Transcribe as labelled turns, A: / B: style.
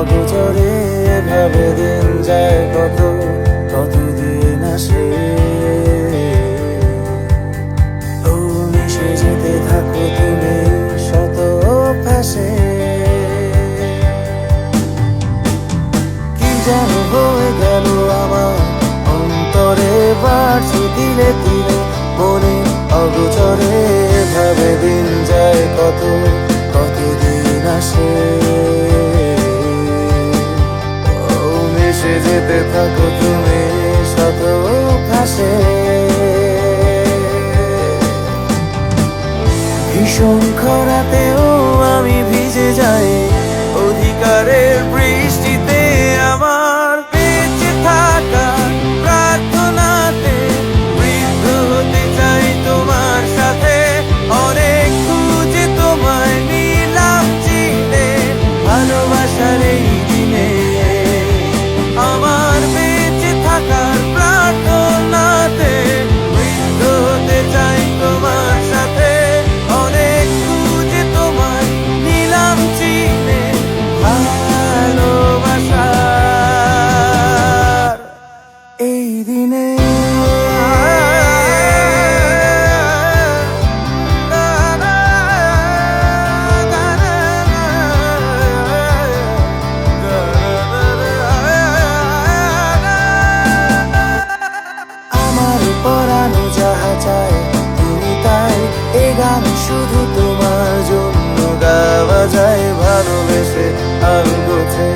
A: অগোচরে এভাবে দিন যায় কতদিন আসে। ও মিশে যেতে থাকো তুমি শত অভ্যাসে। কি যেন হয়ে গেল আমার অন্তরে, বাড়ছে ধীরে ধীরে মনে অগোচরে এভাবে দিন যায় কতদিন আসে। ও মিশে যেতে থাকো তুমি শত অভ্যাসে। ভীষণ খরাতেও আমি ভিজে যাই অধিকারের বৃষ্টিতে। আমার বেঁচে থাকা প্রার্থনাতে বৃদ্ধ হতে চাই তোমার সাথে। অনেক খুঁজে তোমায় নিলাম চিনে ভালোবাসার এই দিনে। আমার বেঁচে থাকার প্রার্থনাতে বৃদ্ধ হতে চাই তোমার সাথে। অনেক খুঁজে তোমায় নিলাম চিনে ভালোবাসার এই দিনে। আমার পরানো যাহা চায় তুমি তাই, এ গান শুধু তোমার জন্য গাওয়া যায়। ভালোবেসে আল গোছে